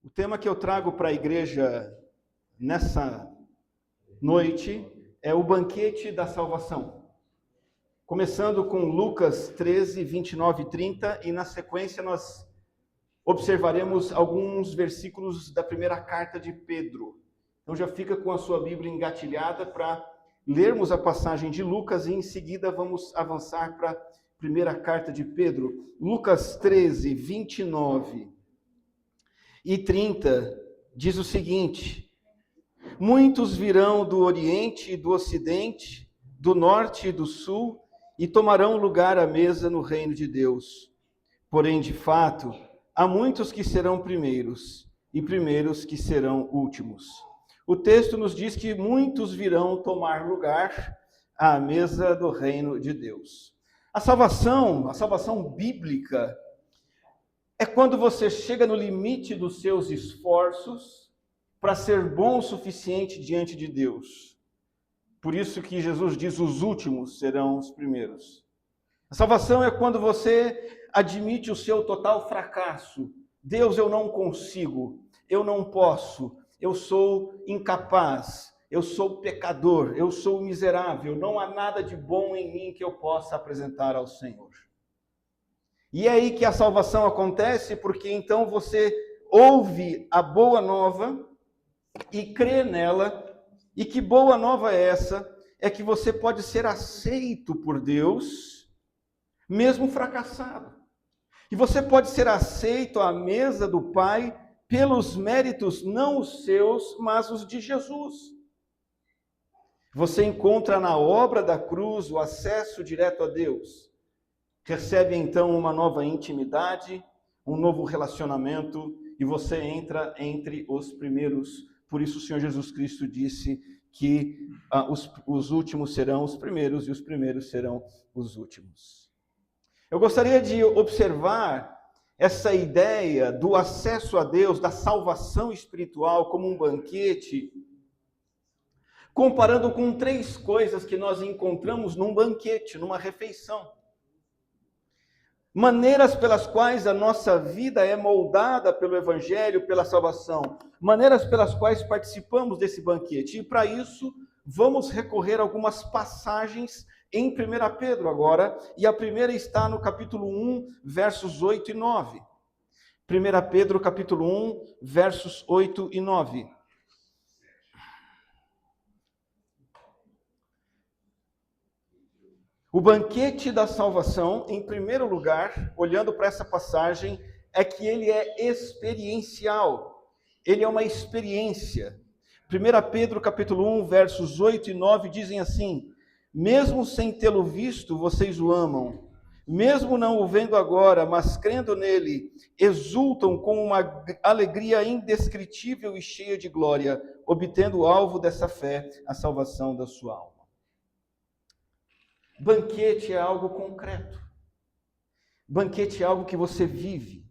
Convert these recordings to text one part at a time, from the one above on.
O tema que eu trago para a igreja nessa noite é o banquete da salvação. Começando com Lucas 13, 29 e 30, e na sequência nós observaremos alguns versículos da primeira carta de Pedro. Então já fica com a sua Bíblia engatilhada para lermos a passagem de Lucas e em seguida vamos avançar para a primeira carta de Pedro. Lucas 13, 29 e 30 diz o seguinte: muitos virão do Oriente e do Ocidente, do Norte e do Sul, e tomarão lugar à mesa no reino de Deus. Porém, de fato, há muitos que serão primeiros, e primeiros que serão últimos. O texto nos diz que muitos virão tomar lugar à mesa do reino de Deus. A salvação bíblica, é quando você chega no limite dos seus esforços para ser bom o suficiente diante de Deus. Por isso que Jesus diz: os últimos serão os primeiros. A salvação é quando você admite o seu total fracasso. Deus, eu não consigo, eu não posso, eu sou incapaz, eu sou pecador, eu sou miserável, não há nada de bom em mim que eu possa apresentar ao Senhor. E é aí que a salvação acontece, porque então você ouve a boa nova e crê nela. E que boa nova é essa? É que você pode ser aceito por Deus, mesmo fracassado. E você pode ser aceito à mesa do Pai pelos méritos, não os seus, mas os de Jesus. Você encontra na obra da cruz o acesso direto a Deus. Recebe então uma nova intimidade, um novo relacionamento, e você entra entre os primeiros. Por isso o Senhor Jesus Cristo disse que os últimos serão os primeiros e os primeiros serão os últimos. Eu gostaria de observar essa ideia do acesso a Deus, da salvação espiritual como um banquete, comparando com três coisas que nós encontramos num banquete, numa refeição. Maneiras pelas quais a nossa vida é moldada pelo Evangelho, pela salvação. Maneiras pelas quais participamos desse banquete. E para isso, vamos recorrer a algumas passagens em 1 Pedro agora. E a primeira está no capítulo 1, versos 8 e 9. 1 Pedro, capítulo 1, versos 8 e 9. O banquete da salvação, em primeiro lugar, olhando para essa passagem, é que ele é experiencial. Ele é uma experiência. 1 Pedro capítulo 1, versos 8 e 9 dizem assim: mesmo sem tê-lo visto, vocês o amam. Mesmo não o vendo agora, mas crendo nele, exultam com uma alegria indescritível e cheia de glória, obtendo o alvo dessa fé, a salvação da sua alma. Banquete é algo concreto. Banquete é algo que você vive.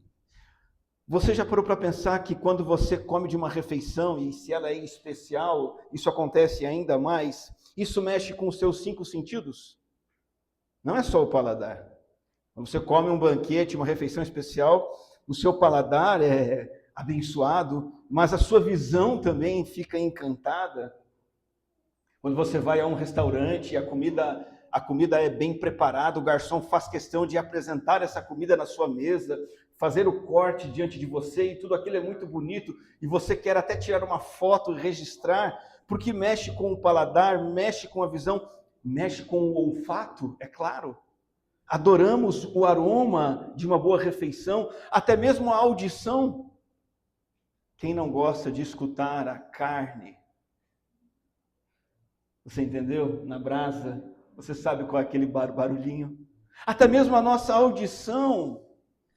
Você já parou para pensar que quando você come de uma refeição, e se ela é especial, isso acontece ainda mais, isso mexe com os seus 5 sentidos? Não é só o paladar. Quando você come um banquete, uma refeição especial, o seu paladar é abençoado, mas a sua visão também fica encantada. Quando você vai a um restaurante e a comida é bem preparada, o garçom faz questão de apresentar essa comida na sua mesa, fazer o corte diante de você, e tudo aquilo é muito bonito, e você quer até tirar uma foto e registrar, porque mexe com o paladar, mexe com a visão, mexe com o olfato, é claro. Adoramos o aroma de uma boa refeição, até mesmo a audição. Quem não gosta de escutar a carne? Você entendeu? Na brasa. Você sabe qual é aquele barulhinho? Até mesmo a nossa audição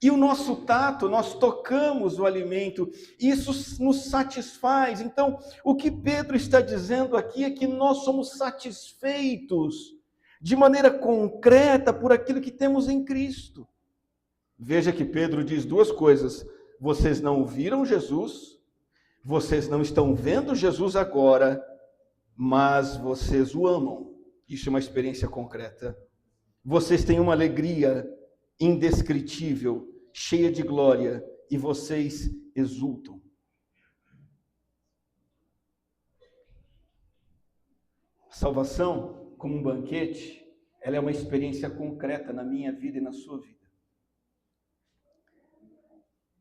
e o nosso tato, nós tocamos o alimento, isso nos satisfaz. Então, o que Pedro está dizendo aqui é que nós somos satisfeitos de maneira concreta por aquilo que temos em Cristo. Veja que Pedro diz 2 coisas: vocês não viram Jesus, vocês não estão vendo Jesus agora, mas vocês o amam. Isso é uma experiência concreta. Vocês têm uma alegria indescritível, cheia de glória, e vocês exultam. salvação, como um banquete, ela é uma experiência concreta na minha vida e na sua vida.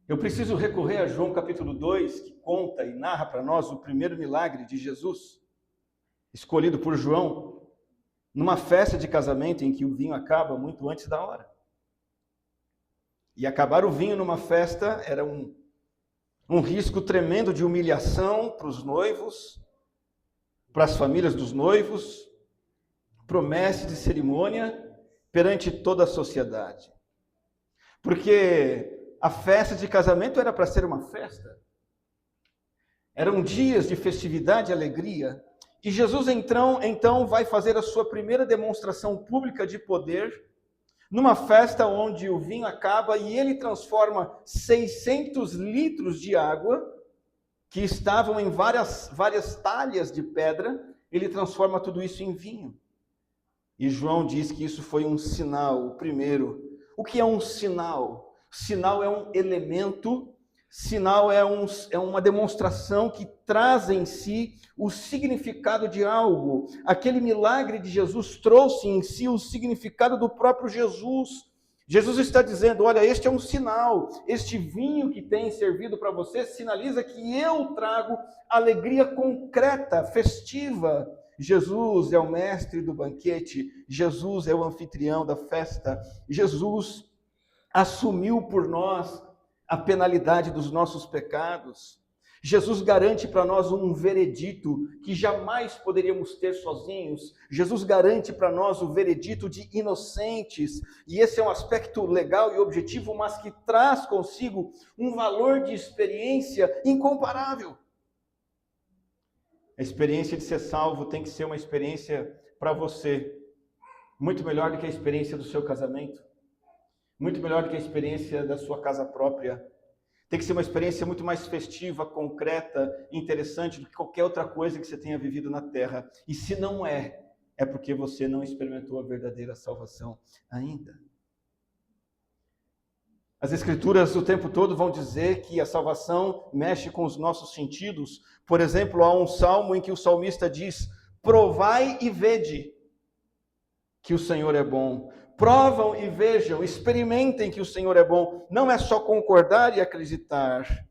Eu preciso recorrer a João capítulo 2, que conta e narra para nós o primeiro milagre de Jesus, escolhido por João, numa festa de casamento em que o vinho acaba muito antes da hora. E acabar o vinho numa festa era um risco tremendo de humilhação para os noivos, para as famílias dos noivos, promessa de cerimônia perante toda a sociedade. Porque a festa de casamento era para ser uma festa. Eram dias de festividade e alegria. E Jesus então vai fazer a sua primeira demonstração pública de poder numa festa onde o vinho acaba e ele transforma 600 litros de água que estavam em várias talhas de pedra, ele transforma tudo isso em vinho. E João diz que isso foi um sinal, o primeiro. O que é um sinal? Sinal é um elemento, sinal é uma demonstração que traz em si o significado de algo. Aquele milagre de Jesus trouxe em si o significado do próprio Jesus. Jesus está dizendo, olha, este é um sinal, este vinho que tem servido para você sinaliza que eu trago alegria concreta, festiva. Jesus é o mestre do banquete, Jesus é o anfitrião da festa, Jesus assumiu por nós a penalidade dos nossos pecados. Jesus garante para nós um veredito que jamais poderíamos ter sozinhos. Jesus garante para nós o veredito de inocentes. E esse é um aspecto legal e objetivo, mas que traz consigo um valor de experiência incomparável. A experiência de ser salvo tem que ser uma experiência para você, muito melhor do que a experiência do seu casamento, muito melhor do que a experiência da sua casa própria. Tem que ser uma experiência muito mais festiva, concreta, interessante do que qualquer outra coisa que você tenha vivido na terra. E se não é porque você não experimentou a verdadeira salvação ainda. As Escrituras o tempo todo vão dizer que a salvação mexe com os nossos sentidos. Por exemplo, há um salmo em que o salmista diz, provai e vede que o Senhor é bom. Provam e vejam, experimentem que o Senhor é bom. Não é só concordar e acreditar.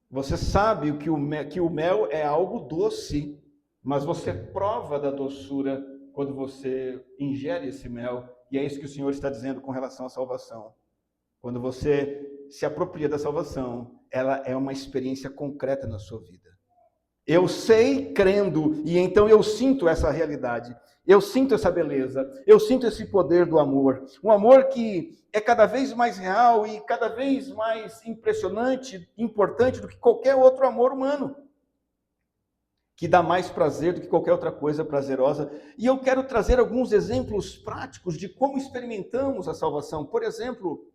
Você sabe que o mel é algo doce, mas você prova da doçura quando você ingere esse mel. E é isso que o Senhor está dizendo com relação à salvação. Quando você se apropria da salvação, ela é uma experiência concreta na sua vida. Eu sei crendo, e então eu sinto essa realidade. Eu sinto essa beleza, eu sinto esse poder do amor. Um amor que é cada vez mais real e cada vez mais impressionante, importante do que qualquer outro amor humano. Que dá mais prazer do que qualquer outra coisa prazerosa. E eu quero trazer alguns exemplos práticos de como experimentamos a salvação. Por exemplo,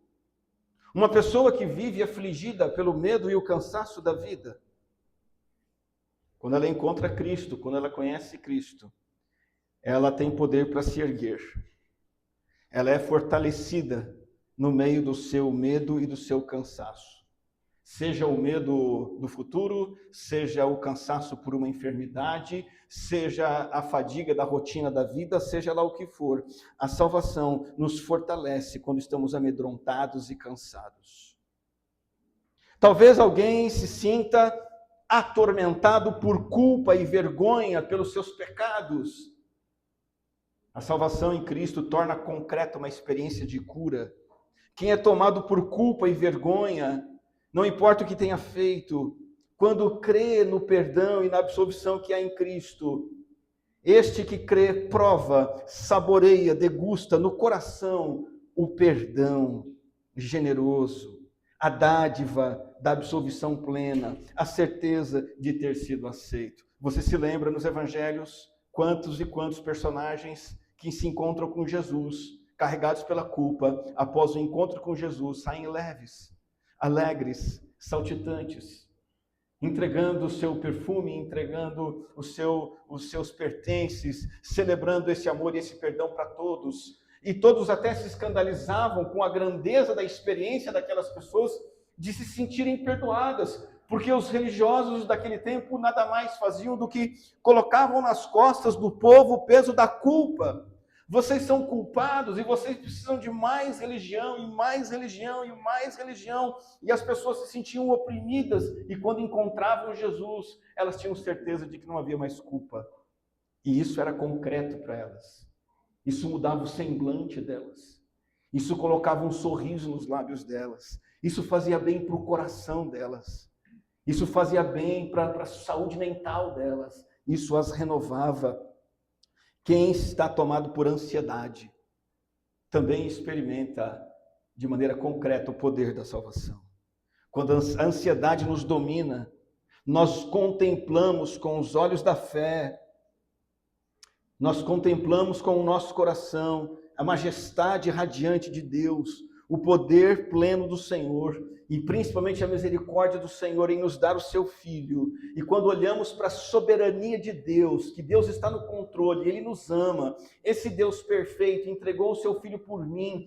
uma pessoa que vive afligida pelo medo e o cansaço da vida. Quando ela encontra Cristo, quando ela conhece Cristo, ela tem poder para se erguer. Ela é fortalecida no meio do seu medo e do seu cansaço. Seja o medo do futuro, seja o cansaço por uma enfermidade, seja a fadiga da rotina da vida, seja lá o que for. A salvação nos fortalece quando estamos amedrontados e cansados. Talvez alguém se sinta atormentado por culpa e vergonha pelos seus pecados. A salvação em Cristo torna concreta uma experiência de cura. Quem é tomado por culpa e vergonha, não importa o que tenha feito, quando crê no perdão e na absolvição que há em Cristo, este que crê prova, saboreia, degusta no coração o perdão generoso, a dádiva da absolvição plena, a certeza de ter sido aceito. Você se lembra nos evangelhos quantos e quantos personagens que se encontram com Jesus, carregados pela culpa, após o encontro com Jesus, saem leves, alegres, saltitantes, entregando o seu perfume, entregando os seus pertences, celebrando esse amor e esse perdão para todos. E todos até se escandalizavam com a grandeza da experiência daquelas pessoas de se sentirem perdoadas. porque os religiosos daquele tempo nada mais faziam do que colocavam nas costas do povo o peso da culpa. Vocês são culpados e vocês precisam de mais religião, e mais religião, e mais religião. E as pessoas se sentiam oprimidas, e quando encontravam Jesus, elas tinham certeza de que não havia mais culpa. E isso era concreto para elas. Isso mudava o semblante delas. Isso colocava um sorriso nos lábios delas. Isso fazia bem para o coração delas. Isso fazia bem para a saúde mental delas. Isso as renovava. Quem está tomado por ansiedade também experimenta de maneira concreta o poder da salvação. Quando a ansiedade nos domina, nós contemplamos com os olhos da fé, nós contemplamos com o nosso coração a majestade radiante de Deus, o poder pleno do Senhor e principalmente a misericórdia do Senhor em nos dar o seu Filho. E quando olhamos para a soberania de Deus, que Deus está no controle, Ele nos ama, esse Deus perfeito entregou o seu Filho por mim,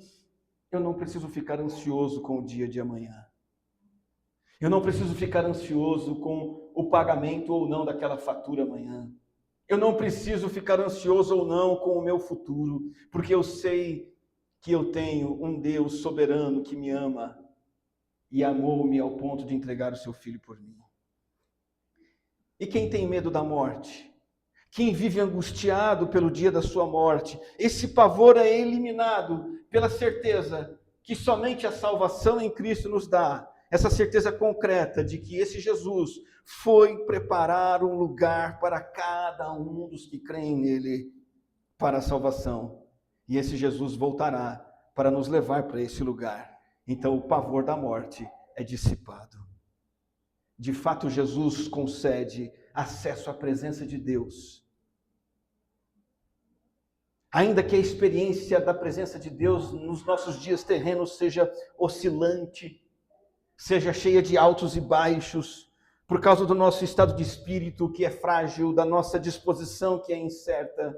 eu não preciso ficar ansioso com o dia de amanhã. Eu não preciso ficar ansioso com o pagamento ou não daquela fatura amanhã. Eu não preciso ficar ansioso ou não com o meu futuro, porque eu sei que eu tenho um Deus soberano que me ama e amou-me ao ponto de entregar o seu Filho por mim. E quem tem medo da morte? Quem vive angustiado pelo dia da sua morte? Esse pavor é eliminado pela certeza que somente a salvação em Cristo nos dá. Essa certeza concreta de que esse Jesus foi preparar um lugar para cada um dos que creem nele para a salvação. E esse Jesus voltará para nos levar para esse lugar. Então o pavor da morte é dissipado. De fato, Jesus concede acesso à presença de Deus. Ainda que a experiência da presença de Deus nos nossos dias terrenos seja oscilante, seja cheia de altos e baixos, por causa do nosso estado de espírito que é frágil, da nossa disposição que é incerta,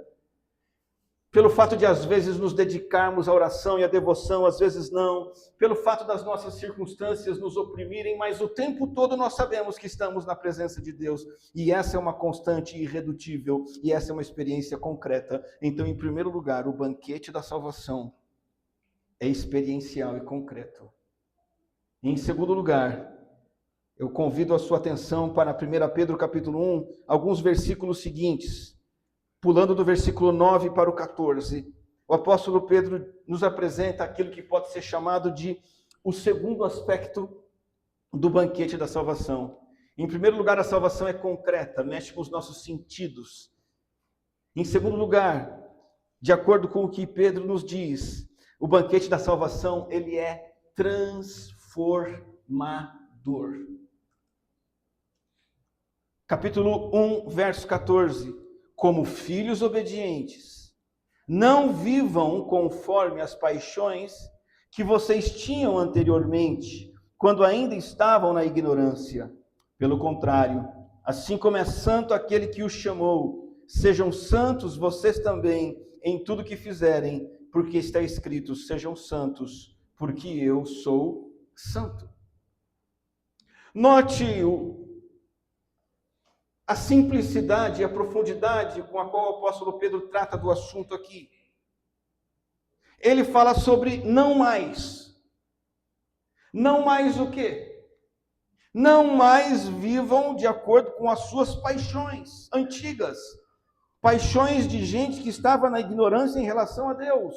pelo fato de às vezes nos dedicarmos à oração e à devoção, às vezes não, pelo fato das nossas circunstâncias nos oprimirem, mas o tempo todo nós sabemos que estamos na presença de Deus, e essa é uma constante irredutível, e essa é uma experiência concreta. Então, em primeiro lugar, o banquete da salvação é experiencial e concreto. Em segundo lugar, eu convido a sua atenção para 1 Pedro capítulo 1, alguns versículos seguintes. Pulando do versículo 9 para o 14, o apóstolo Pedro nos apresenta aquilo que pode ser chamado de o segundo aspecto do banquete da salvação. Em primeiro lugar, a salvação é concreta, mexe com os nossos sentidos. Em segundo lugar, de acordo com o que Pedro nos diz, o banquete da salvação, ele é transformador. Capítulo 1, verso 14. Como filhos obedientes, não vivam conforme as paixões que vocês tinham anteriormente, quando ainda estavam na ignorância. Pelo contrário, assim como é santo aquele que os chamou, sejam santos vocês também em tudo que fizerem, porque está escrito: sejam santos, porque eu sou santo. Note a simplicidade e a profundidade com a qual o apóstolo Pedro trata do assunto aqui. Ele fala sobre não mais. Não mais o quê? Não mais vivam de acordo com as suas paixões antigas. Paixões de gente que estava na ignorância em relação a Deus.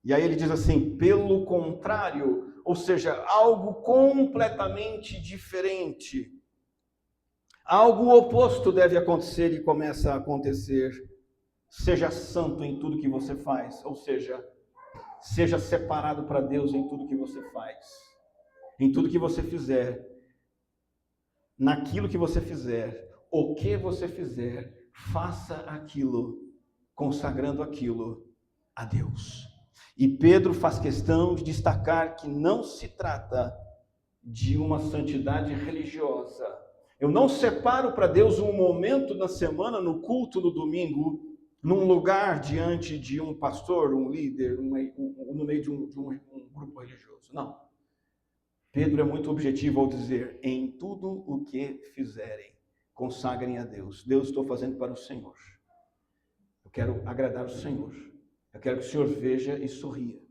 E aí ele diz assim, pelo contrário, ou seja, algo completamente diferente. Algo oposto deve acontecer e começa a acontecer. Seja santo em tudo que você faz, ou seja, seja separado para Deus em tudo que você faz. Em tudo que você fizer, naquilo que você fizer, o que você fizer, faça aquilo, consagrando aquilo a Deus. E Pedro faz questão de destacar que não se trata de uma santidade religiosa. Eu não separo para Deus um momento na semana, no culto no domingo, num lugar diante de um pastor, um líder, no meio de um grupo religioso. Não. Pedro é muito objetivo ao dizer: em tudo o que fizerem, consagrem a Deus. Deus, estou fazendo para o Senhor. Eu quero agradar o Senhor. Eu quero que o Senhor veja e sorria.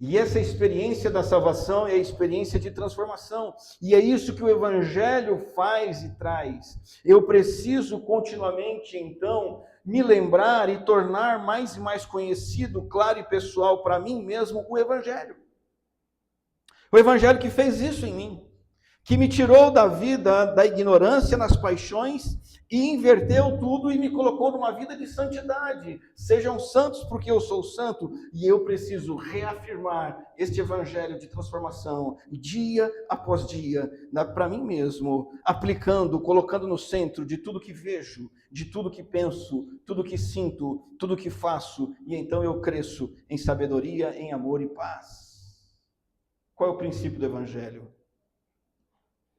E essa experiência da salvação é a experiência de transformação. E é isso que o Evangelho faz e traz. Eu preciso continuamente, então, me lembrar e tornar mais e mais conhecido, claro e pessoal para mim mesmo, o Evangelho. O Evangelho que fez isso em mim. Que me tirou da vida, da ignorância nas paixões e inverteu tudo e me colocou numa vida de santidade. Sejam santos porque eu sou santo, e eu preciso reafirmar este evangelho de transformação dia após dia, para mim mesmo, aplicando, colocando no centro de tudo que vejo, de tudo que penso, tudo que sinto, tudo que faço, e então eu cresço em sabedoria, em amor e paz. Qual é o princípio do evangelho?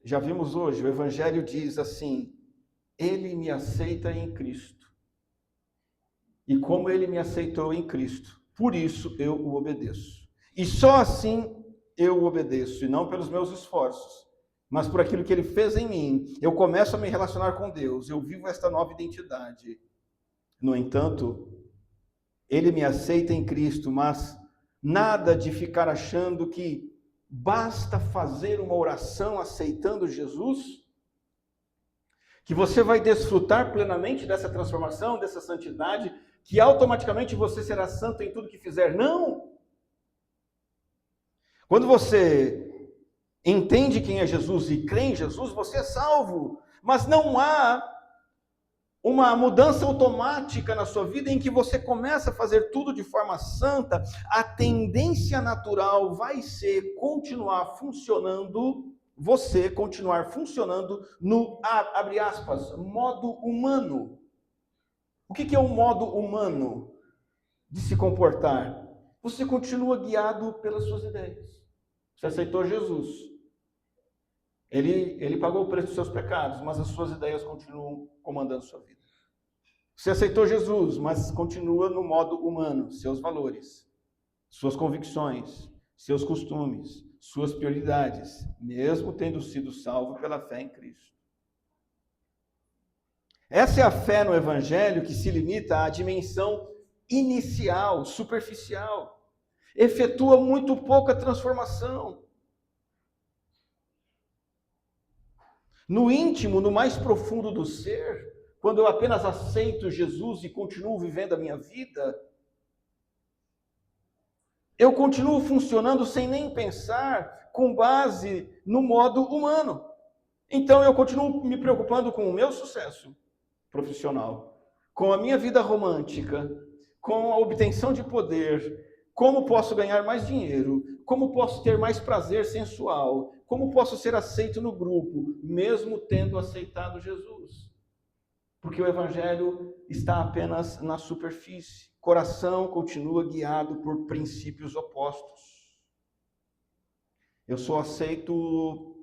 Já vimos hoje, o Evangelho diz assim: ele me aceita em Cristo. E como ele me aceitou em Cristo, por isso eu o obedeço. E só assim eu o obedeço, e não pelos meus esforços, mas por aquilo que ele fez em mim. Eu começo a me relacionar com Deus, eu vivo esta nova identidade. No entanto, ele me aceita em Cristo, mas nada de ficar achando que basta fazer uma oração aceitando Jesus, que você vai desfrutar plenamente dessa transformação, dessa santidade, que automaticamente você será santo em tudo que fizer. Não! Quando você entende quem é Jesus e crê em Jesus, você é salvo. Mas não há uma mudança automática na sua vida em que você começa a fazer tudo de forma santa. A tendência natural vai ser continuar funcionando, você continuar funcionando no, abre aspas, modo humano. O que é o modo humano de se comportar? Você continua guiado pelas suas ideias. Você aceitou Jesus. Ele pagou o preço dos seus pecados, mas as suas ideias continuam comandando sua vida. Você aceitou Jesus, mas continua no modo humano, seus valores, suas convicções, seus costumes, suas prioridades, mesmo tendo sido salvo pela fé em Cristo. Essa é a fé no Evangelho que se limita à dimensão inicial, superficial. Efetua muito pouca transformação. No íntimo, no mais profundo do ser, quando eu apenas aceito Jesus e continuo vivendo a minha vida, eu continuo funcionando sem nem pensar, com base no modo humano. Então eu continuo me preocupando com o meu sucesso profissional, com a minha vida romântica, com a obtenção de poder, como posso ganhar mais dinheiro, como posso ter mais prazer sensual, como posso ser aceito no grupo, mesmo tendo aceitado Jesus. Porque o Evangelho está apenas na superfície. O coração continua guiado por princípios opostos. Eu sou aceito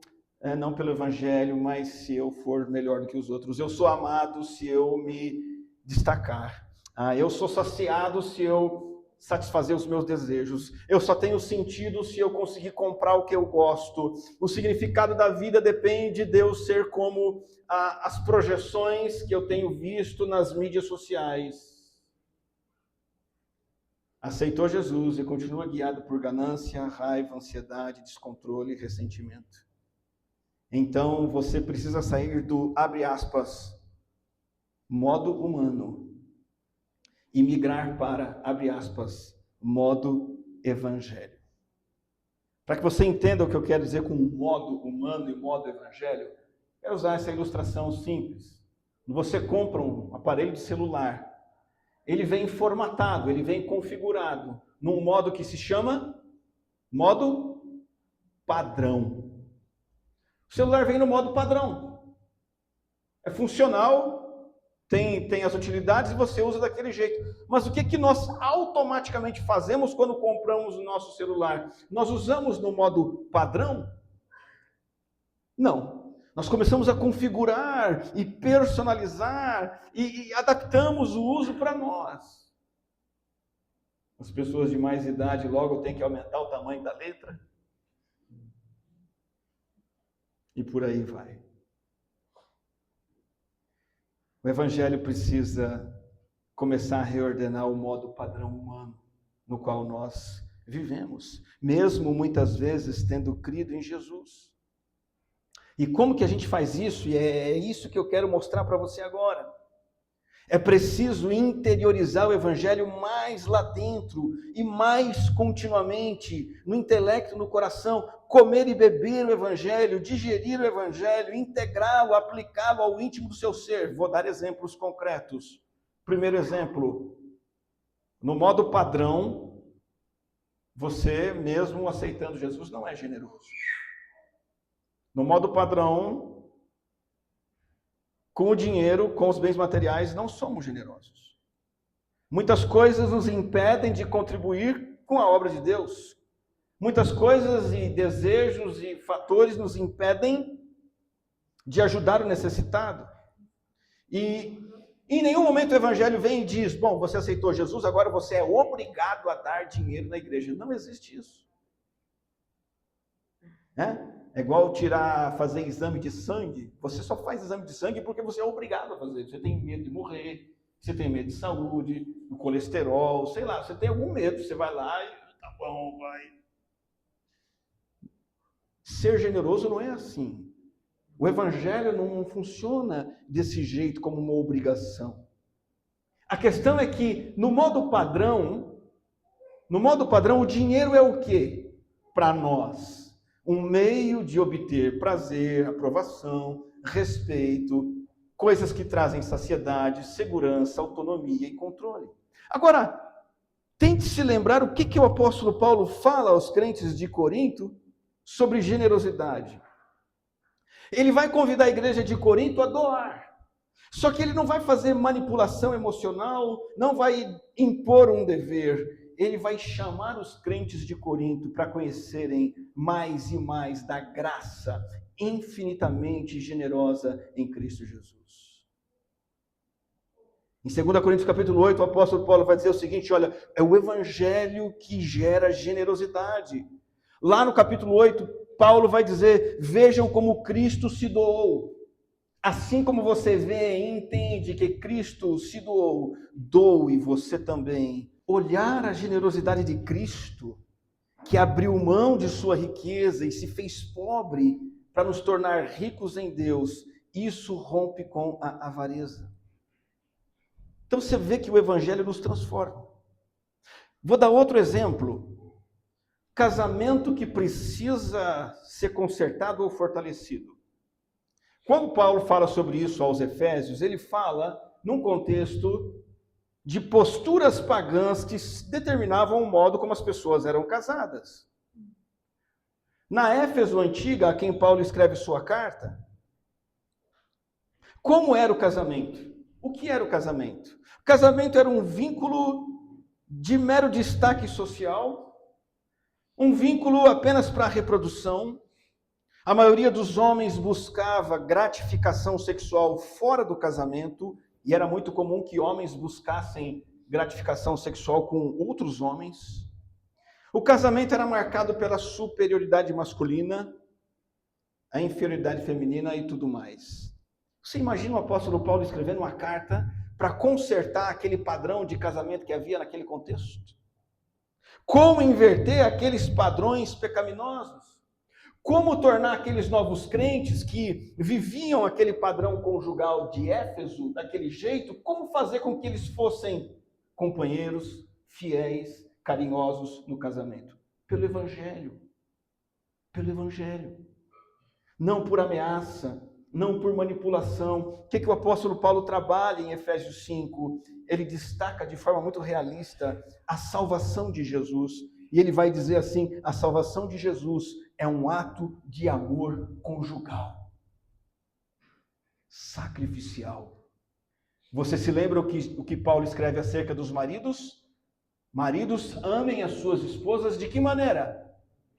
não pelo Evangelho, mas se eu for melhor do que os outros. Eu sou amado se eu me destacar. Eu sou saciado se eu satisfazer os meus desejos. Eu só tenho sentido se eu conseguir comprar o que eu gosto. O significado da vida depende de eu ser como as projeções que eu tenho visto nas mídias sociais. Aceitou Jesus e continua guiado por ganância, raiva, ansiedade, descontrole e ressentimento. Então você precisa sair do, abre aspas, modo humano e migrar para, abre aspas, modo evangelho. Para que você entenda o que eu quero dizer com modo humano e modo evangelho, quero usar essa ilustração simples. Você compra um aparelho de celular, ele vem formatado, ele vem configurado num modo que se chama modo padrão. O celular vem no modo padrão. É funcional, tem as utilidades e você usa daquele jeito. Mas o que nós automaticamente fazemos quando compramos o nosso celular? Nós usamos no modo padrão? Não. Nós começamos a configurar e personalizar e adaptamos o uso para nós. As pessoas de mais idade logo têm que aumentar o tamanho da letra. E por aí vai. O Evangelho precisa começar a reordenar o modo padrão humano no qual nós vivemos, mesmo muitas vezes tendo crido em Jesus. E como que a gente faz isso? E é isso que eu quero mostrar para você agora. É preciso interiorizar o Evangelho mais lá dentro e mais continuamente, no intelecto, no coração, comer e beber o Evangelho, digerir o Evangelho, integrá-lo, aplicá-lo ao íntimo do seu ser. Vou dar exemplos concretos. Primeiro exemplo, no modo padrão, você mesmo aceitando Jesus não é generoso. No modo padrão, com o dinheiro, com os bens materiais, não somos generosos. Muitas coisas nos impedem de contribuir com a obra de Deus. Muitas coisas e desejos e fatores nos impedem de ajudar o necessitado. E em nenhum momento o Evangelho vem e diz, bom, você aceitou Jesus, agora você é obrigado a dar dinheiro na igreja. Não existe isso. É igual fazer exame de sangue. Você só faz exame de sangue porque você é obrigado a fazer. Você tem medo de morrer, você tem medo de saúde, do colesterol, sei lá, você tem algum medo, você vai lá e tá bom, vai. Ser generoso não é assim. O Evangelho não funciona desse jeito, como uma obrigação. A questão é que, no modo padrão, o dinheiro é o quê? Para nós. Um meio de obter prazer, aprovação, respeito, coisas que trazem saciedade, segurança, autonomia e controle. Agora, tente se lembrar o que o apóstolo Paulo fala aos crentes de Corinto sobre generosidade. Ele vai convidar a igreja de Corinto a doar. Só que ele não vai fazer manipulação emocional, não vai impor um dever. Ele vai chamar os crentes de Corinto para conhecerem mais e mais da graça infinitamente generosa em Cristo Jesus. Em 2 Coríntios capítulo 8, o apóstolo Paulo vai dizer o seguinte, olha, é o evangelho que gera generosidade. Lá no capítulo 8, Paulo vai dizer, vejam como Cristo se doou. Assim como você vê e entende que Cristo se doou, doe você também. Olhar a generosidade de Cristo, que abriu mão de sua riqueza e se fez pobre para nos tornar ricos em Deus, isso rompe com a avareza. Então você vê que o Evangelho nos transforma. Vou dar outro exemplo. Casamento que precisa ser consertado ou fortalecido. Quando Paulo fala sobre isso aos Efésios, ele fala num contexto de posturas pagãs que determinavam o modo como as pessoas eram casadas. Na Éfeso antiga, a quem Paulo escreve sua carta, como era o casamento? O que era o casamento? O casamento era um vínculo de mero destaque social, um vínculo apenas para a reprodução. A maioria dos homens buscava gratificação sexual fora do casamento, e era muito comum que homens buscassem gratificação sexual com outros homens. O casamento era marcado pela superioridade masculina, a inferioridade feminina e tudo mais. Você imagina o apóstolo Paulo escrevendo uma carta para consertar aquele padrão de casamento que havia naquele contexto? Como inverter aqueles padrões pecaminosos? Como tornar aqueles novos crentes que viviam aquele padrão conjugal de Éfeso, daquele jeito, como fazer com que eles fossem companheiros, fiéis, carinhosos no casamento? Pelo Evangelho. Pelo Evangelho. Não por ameaça, não por manipulação. O que o apóstolo Paulo trabalha em Efésios 5? Ele destaca de forma muito realista a salvação de Jesus. E ele vai dizer assim, a salvação de Jesus é um ato de amor conjugal, sacrificial. Você se lembra o que Paulo escreve acerca dos maridos? Maridos, amem as suas esposas de que maneira?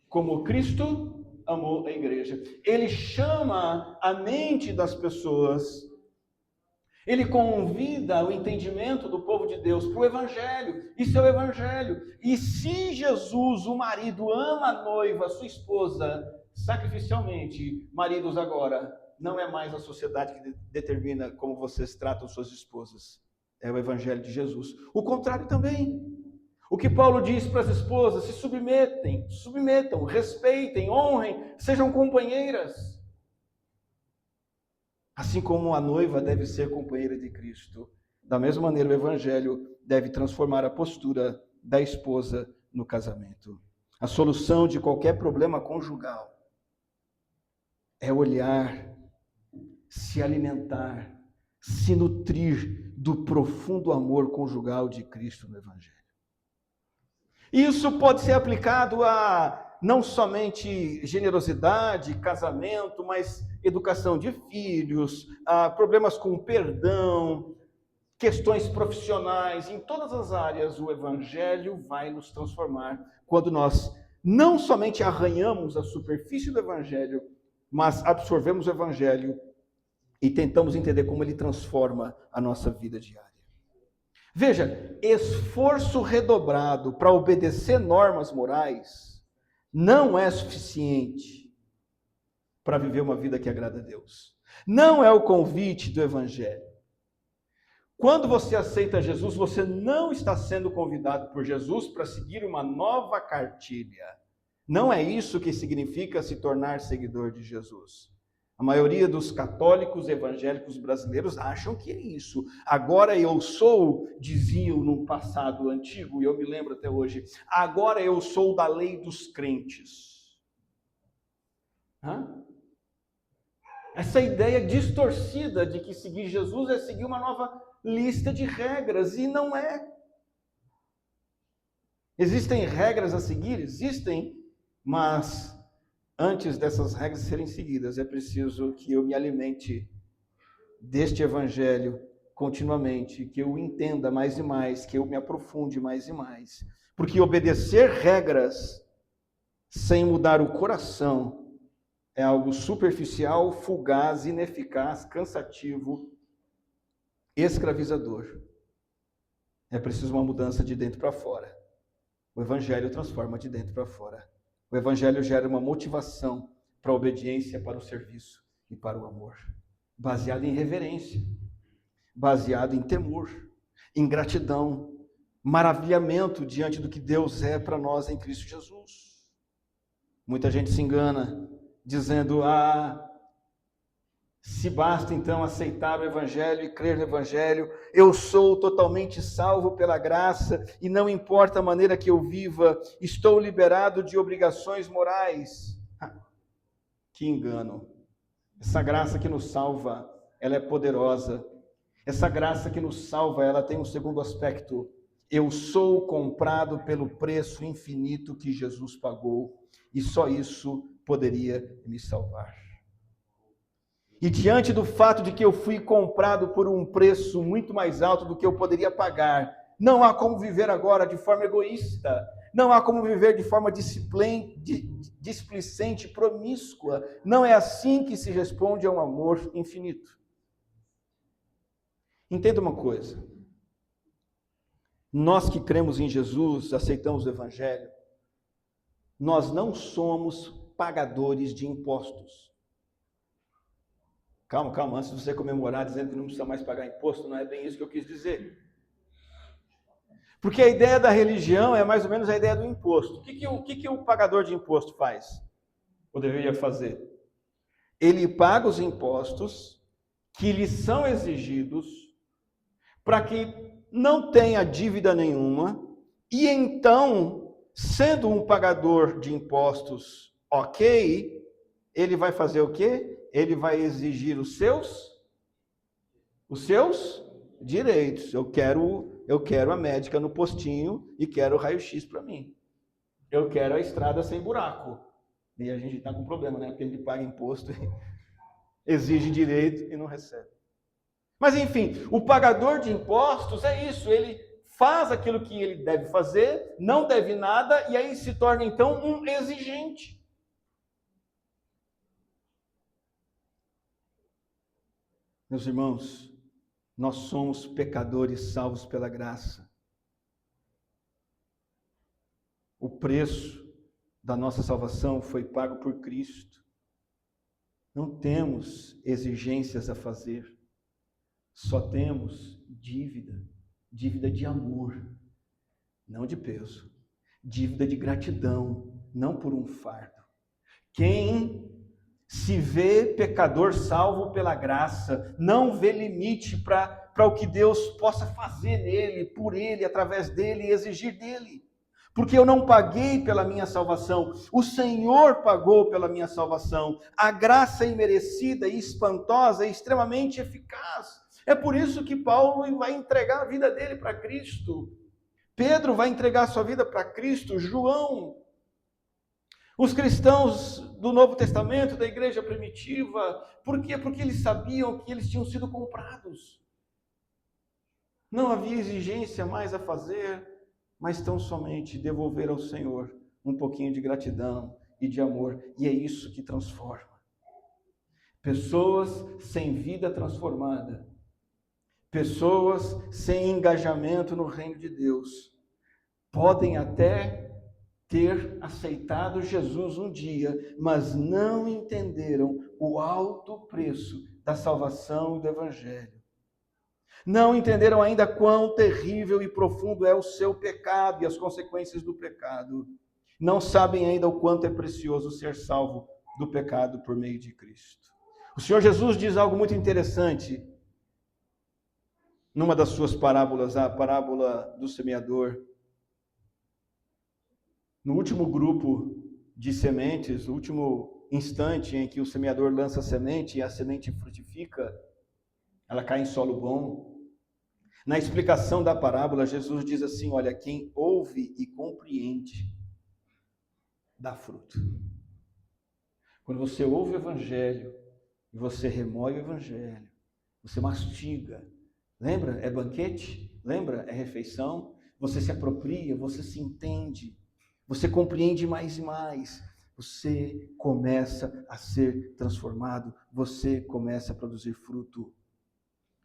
Como Cristo amou a igreja. Ele chama a mente das pessoas, ele convida o entendimento do povo de Deus para o Evangelho. Isso é o Evangelho. E se Jesus, o marido, ama a noiva, a sua esposa, sacrificialmente. Maridos, agora, não é mais a sociedade que determina como vocês tratam suas esposas. É o Evangelho de Jesus. O contrário também. O que Paulo diz para as esposas: se submetam, respeitem, honrem, sejam companheiras. Assim como a noiva deve ser companheira de Cristo, da mesma maneira o Evangelho deve transformar a postura da esposa no casamento. A solução de qualquer problema conjugal é olhar, se alimentar, se nutrir do profundo amor conjugal de Cristo no Evangelho. Isso pode ser aplicado a não somente generosidade, casamento, mas educação de filhos, a problemas com perdão, questões profissionais. Em todas as áreas, o Evangelho vai nos transformar quando nós não somente arranhamos a superfície do Evangelho, mas absorvemos o Evangelho e tentamos entender como ele transforma a nossa vida diária. Veja, esforço redobrado para obedecer normas morais não é suficiente para viver uma vida que agrada a Deus. Não é o convite do Evangelho. Quando você aceita Jesus, você não está sendo convidado por Jesus para seguir uma nova cartilha. Não é isso que significa se tornar seguidor de Jesus. A maioria dos católicos evangélicos brasileiros acham que é isso. Agora eu sou, diziam no passado antigo, e eu me lembro até hoje, agora eu sou da lei dos crentes. Essa ideia distorcida de que seguir Jesus é seguir uma nova lista de regras, e não é. Existem regras a seguir? Existem, mas antes dessas regras serem seguidas, é preciso que eu me alimente deste Evangelho continuamente, que eu entenda mais e mais, que eu me aprofunde mais e mais. Porque obedecer regras sem mudar o coração é algo superficial, fugaz, ineficaz, cansativo, escravizador. É preciso uma mudança de dentro para fora. O Evangelho transforma de dentro para fora. O Evangelho gera uma motivação para a obediência, para o serviço e para o amor. Baseado em reverência, baseado em temor, em gratidão, maravilhamento diante do que Deus é para nós em Cristo Jesus. Muita gente se engana dizendo: se basta então aceitar o Evangelho e crer no Evangelho, eu sou totalmente salvo pela graça e não importa a maneira que eu viva, estou liberado de obrigações morais. Que engano! Essa graça que nos salva, ela é poderosa. Essa graça que nos salva, ela tem um segundo aspecto. Eu sou comprado pelo preço infinito que Jesus pagou e só isso poderia me salvar. E diante do fato de que eu fui comprado por um preço muito mais alto do que eu poderia pagar, não há como viver agora de forma egoísta, não há como viver de forma displicente, promíscua. Não é assim que se responde a um amor infinito. Entenda uma coisa, nós que cremos em Jesus, aceitamos o Evangelho, nós não somos pagadores de impostos. Calma, antes de você comemorar dizendo que não precisa mais pagar imposto, não é bem isso que eu quis dizer. Porque a ideia da religião é mais ou menos a ideia do imposto. O que o pagador de imposto faz? Ou deveria fazer? Ele paga os impostos que lhe são exigidos para que não tenha dívida nenhuma e então, sendo um pagador de impostos ok, ele vai fazer o quê? Ele vai exigir os seus direitos. Eu quero a médica no postinho e quero o raio-x para mim. Eu quero a estrada sem buraco. E a gente está com problema, né? Porque a gente paga imposto, exige direito e não recebe. Mas enfim, o pagador de impostos é isso, ele faz aquilo que ele deve fazer, não deve nada, e aí se torna então um exigente. Meus irmãos, nós somos pecadores salvos pela graça. O preço da nossa salvação foi pago por Cristo. Não temos exigências a fazer, só temos dívida de amor, não de peso, dívida de gratidão, não por um fardo. Quem se vê pecador salvo pela graça, não vê limite para o que Deus possa fazer nele, por ele, através dele e exigir dele. Porque eu não paguei pela minha salvação, o Senhor pagou pela minha salvação. A graça imerecida e espantosa é extremamente eficaz. É por isso que Paulo vai entregar a vida dele para Cristo. Pedro vai entregar a sua vida para Cristo. João. Os cristãos do Novo Testamento, da igreja primitiva, por quê? Porque eles sabiam que eles tinham sido comprados. Não havia exigência mais a fazer, mas tão somente devolver ao Senhor um pouquinho de gratidão e de amor, e é isso que transforma. Pessoas sem vida transformada, pessoas sem engajamento no reino de Deus, podem até ter aceitado Jesus um dia, mas não entenderam o alto preço da salvação e do Evangelho. Não entenderam ainda quão terrível e profundo é o seu pecado e as consequências do pecado. Não sabem ainda o quanto é precioso ser salvo do pecado por meio de Cristo. O Senhor Jesus diz algo muito interessante numa das suas parábolas, a parábola do semeador. No último grupo de sementes, no último instante em que o semeador lança a semente e a semente frutifica, ela cai em solo bom. Na explicação da parábola, Jesus diz assim: olha, quem ouve e compreende, dá fruto. Quando você ouve o Evangelho, e você remoe o Evangelho, você mastiga, lembra? É banquete, lembra? É refeição, você se apropria, você se entende, você compreende mais e mais, você começa a ser transformado, você começa a produzir fruto.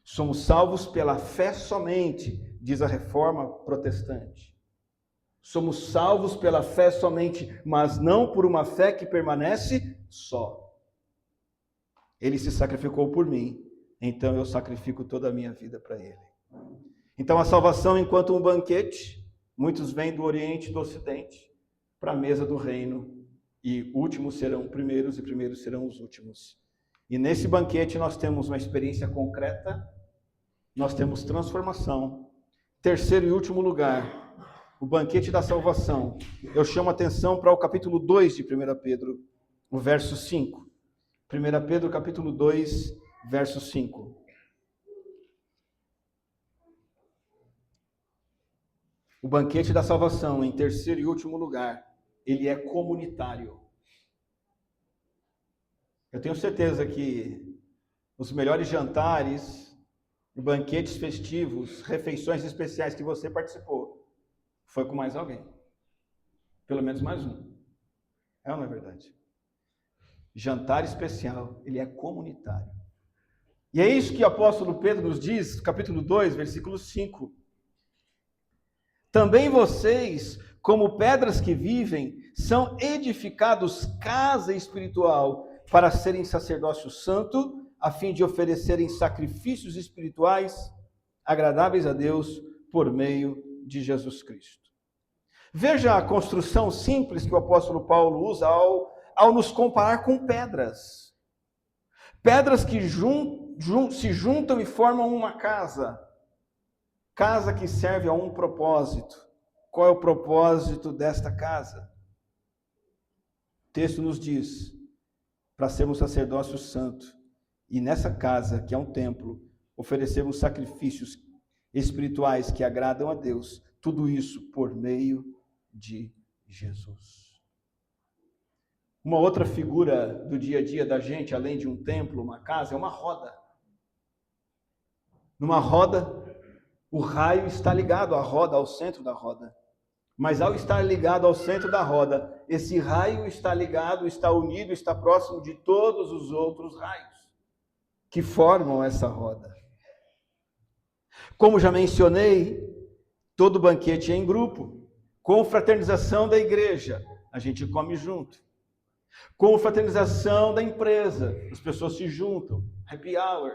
Somos salvos pela fé somente, diz a Reforma Protestante. Somos salvos pela fé somente, mas não por uma fé que permanece só. Ele se sacrificou por mim, então eu sacrifico toda a minha vida para ele. Então a salvação enquanto um banquete, muitos vêm do Oriente e do Ocidente para a mesa do reino, e últimos serão primeiros e primeiros serão os últimos. E nesse banquete nós temos uma experiência concreta, nós temos transformação. Terceiro e último lugar, o banquete da salvação. Eu chamo a atenção para o capítulo 2 de 1 Pedro, o verso 5. 1 Pedro capítulo 2, verso 5. O banquete da salvação, em terceiro e último lugar, ele é comunitário. Eu tenho certeza que os melhores jantares, banquetes festivos, refeições especiais que você participou, foi com mais alguém. Pelo menos mais um. É ou não é verdade? Jantar especial, ele é comunitário. E é isso que o apóstolo Pedro nos diz, capítulo 2, versículo 5. Também vocês, como pedras que vivem, são edificados casa espiritual para serem sacerdócio santo, a fim de oferecerem sacrifícios espirituais agradáveis a Deus por meio de Jesus Cristo. Veja a construção simples que o apóstolo Paulo usa ao nos comparar com pedras. Pedras que se juntam e formam uma casa. Casa que serve a um propósito. Qual é o propósito desta casa? O texto nos diz, para sermos sacerdócio santo. E nessa casa, que é um templo, oferecemos sacrifícios espirituais que agradam a Deus. Tudo isso por meio de Jesus. Uma outra figura do dia a dia da gente, além de um templo, uma casa, é uma roda. Numa roda, o raio está ligado à roda, ao centro da roda. Mas ao estar ligado ao centro da roda, esse raio está ligado, está unido, está próximo de todos os outros raios que formam essa roda. Como já mencionei, todo banquete é em grupo. Confraternização da igreja. a gente come junto. Confraternização da empresa, as pessoas se juntam, happy hour.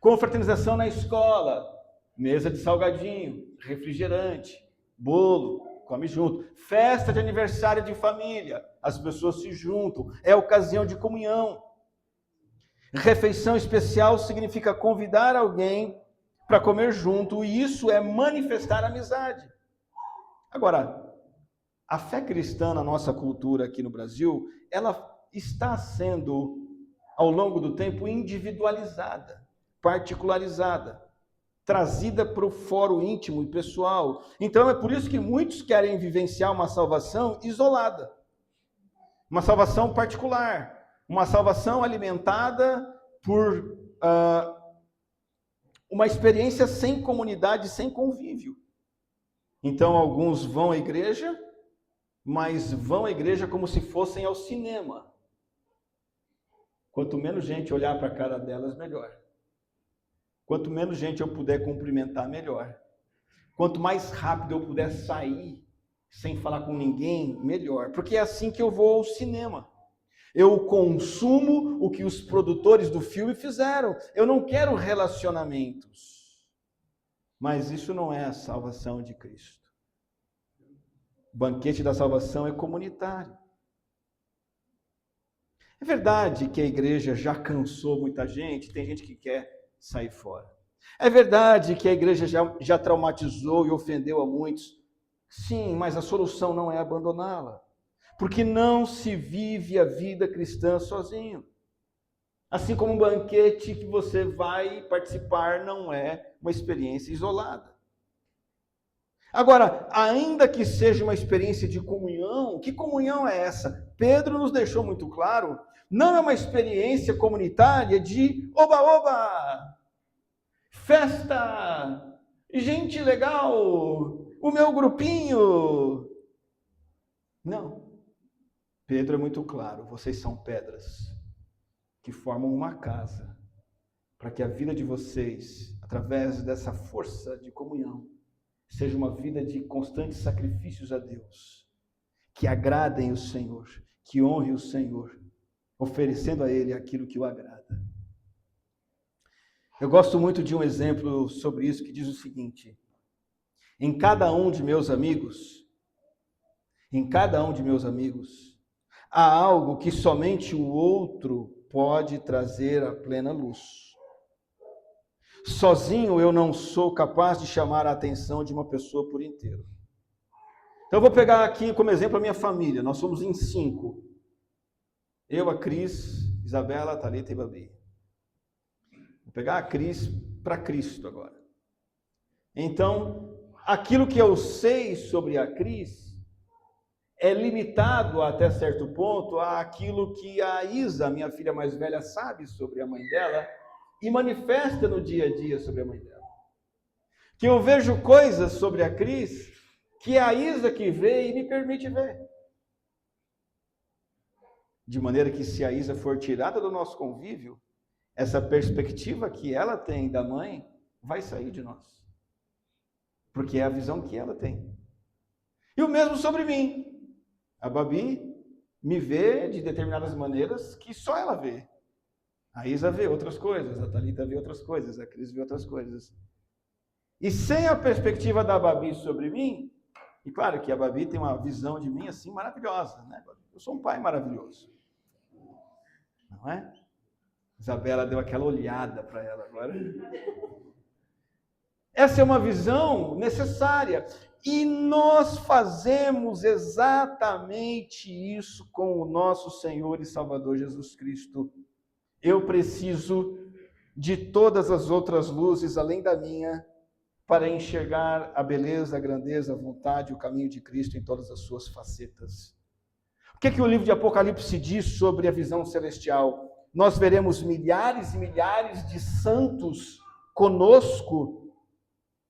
Confraternização na escola, mesa de salgadinho, refrigerante, bolo, come junto. Festa de aniversário de família, as pessoas se juntam, é ocasião de comunhão. Refeição especial significa convidar alguém para comer junto, e isso é manifestar amizade. Agora, a fé cristã na nossa cultura aqui no Brasil, ela está sendo, ao longo do tempo, individualizada, particularizada, trazida para o fórum íntimo e pessoal. Então é por isso que muitos querem vivenciar uma salvação isolada, uma salvação particular, uma salvação alimentada por uma experiência sem comunidade, sem convívio. Então alguns vão à igreja, mas vão à igreja como se fossem ao cinema. Quanto menos gente olhar para a cara delas, melhor. Quanto menos gente eu puder cumprimentar, melhor. Quanto mais rápido eu puder sair sem falar com ninguém, melhor. Porque é assim que eu vou ao cinema. Eu consumo o que os produtores do filme fizeram. Eu não quero relacionamentos. Mas isso não é a salvação de Cristo. O banquete da salvação é comunitário. É verdade que a igreja já cansou muita gente, tem gente que quer sair fora. É verdade que a igreja já traumatizou e ofendeu a muitos. Sim, mas a solução não é abandoná-la. Porque não se vive a vida cristã sozinho. Assim como um banquete que você vai participar não é uma experiência isolada. Agora, ainda que seja uma experiência de comunhão, que comunhão é essa? Pedro nos deixou muito claro, não é uma experiência comunitária de oba-oba, festa, gente legal, o meu grupinho. Não. Pedro é muito claro, vocês são pedras que formam uma casa, para que a vida de vocês, através dessa força de comunhão, seja uma vida de constantes sacrifícios a Deus, que agradem o Senhor, que honre o Senhor, oferecendo a Ele aquilo que o agrada. Eu gosto muito de um exemplo sobre isso que diz o seguinte: em cada um de meus amigos, há algo que somente o outro pode trazer à plena luz. Sozinho eu não sou capaz de chamar a atenção de uma pessoa por inteiro. Então eu vou pegar aqui como exemplo a minha família. Nós somos em 5. Eu, a Cris, Isabela, Thalita e Babi. Vou pegar a Cris para Cristo agora. Então, aquilo que eu sei sobre a Cris é limitado até certo ponto àquilo que a Isa, minha filha mais velha, sabe sobre a mãe dela e manifesta no dia a dia sobre a mãe dela. Que eu vejo coisas sobre a Cris que é a Isa que vê e me permite ver. De maneira que se a Isa for tirada do nosso convívio, essa perspectiva que ela tem da mãe vai sair de nós. Porque é a visão que ela tem. E o mesmo sobre mim. A Babi me vê de determinadas maneiras que só ela vê. A Isa vê outras coisas, a Thalita vê outras coisas, a Cris vê outras coisas. E sem a perspectiva da Babi sobre mim, e claro que a Babi tem uma visão de mim assim maravilhosa, né? Eu sou um pai maravilhoso. Não é? Isabela deu aquela olhada para ela agora. Essa é uma visão necessária. E nós fazemos exatamente isso com o nosso Senhor e Salvador Jesus Cristo. Eu preciso de todas as outras luzes, além da minha, para enxergar a beleza, a grandeza, a vontade, o caminho de Cristo em todas as suas facetas. O que o livro de Apocalipse diz sobre a visão celestial? Nós veremos milhares e milhares de santos conosco,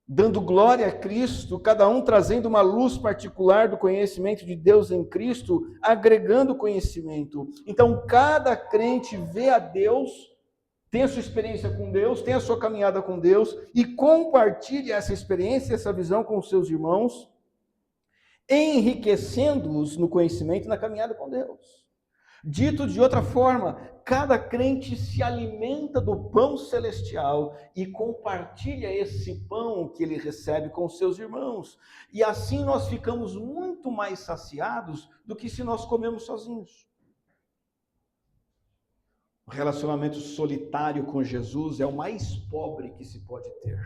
dando glória a Cristo, cada um trazendo uma luz particular do conhecimento de Deus em Cristo, agregando conhecimento. Então, cada crente vê a Deus, tem a sua experiência com Deus, tem a sua caminhada com Deus, e compartilha essa experiência, essa visão com os seus irmãos, enriquecendo-os no conhecimento e na caminhada com Deus. Dito de outra forma, cada crente se alimenta do pão celestial e compartilha esse pão que ele recebe com seus irmãos. E assim nós ficamos muito mais saciados do que se nós comemos sozinhos. O relacionamento solitário com Jesus é o mais pobre que se pode ter.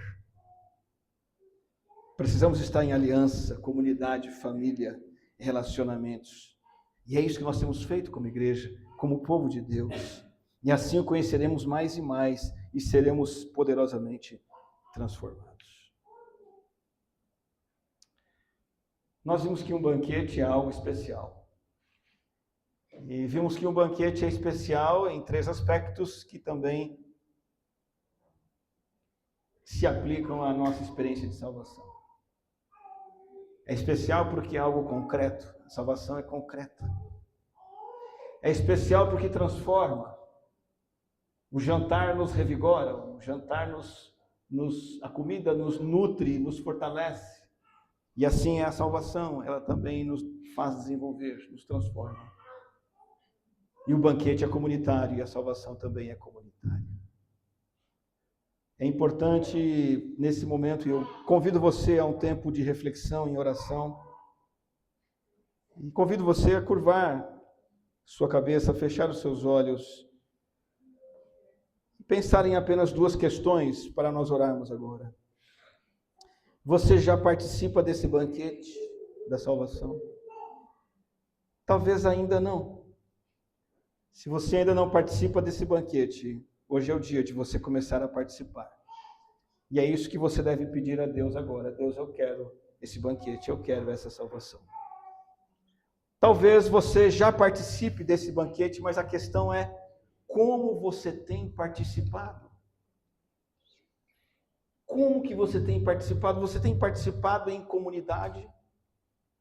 Precisamos estar em aliança, comunidade, família, relacionamentos. E é isso que nós temos feito como igreja, como povo de Deus. E assim o conheceremos mais e mais e seremos poderosamente transformados. Nós vimos que um banquete é algo especial. E vimos que um banquete é especial em 3 aspectos que também se aplicam à nossa experiência de salvação. É especial porque é algo concreto. A salvação é concreta. É especial porque transforma. O jantar nos revigora, o jantar a comida nos nutre, nos fortalece. E assim é a salvação, ela também nos faz desenvolver, nos transforma. E o banquete é comunitário e a salvação também é comunitária. É importante nesse momento, eu convido você a um tempo de reflexão em oração. E convido você a curvar sua cabeça, a fechar os seus olhos. E pensar em apenas 2 questões para nós orarmos agora. Você já participa desse banquete da salvação? Talvez ainda não. Se você ainda não participa desse banquete, hoje é o dia de você começar a participar. E é isso que você deve pedir a Deus agora. Deus, eu quero esse banquete, eu quero essa salvação. Talvez você já participe desse banquete, mas a questão é como você tem participado. Como que você tem participado? Você tem participado em comunidade?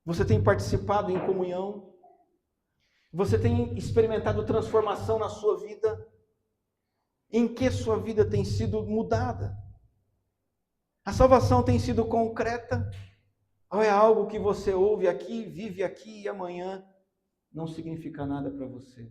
Você tem participado em comunhão? Você tem experimentado transformação na sua vida? Em que sua vida tem sido mudada? A salvação tem sido concreta? Ou é algo que você ouve aqui, vive aqui e amanhã não significa nada para você?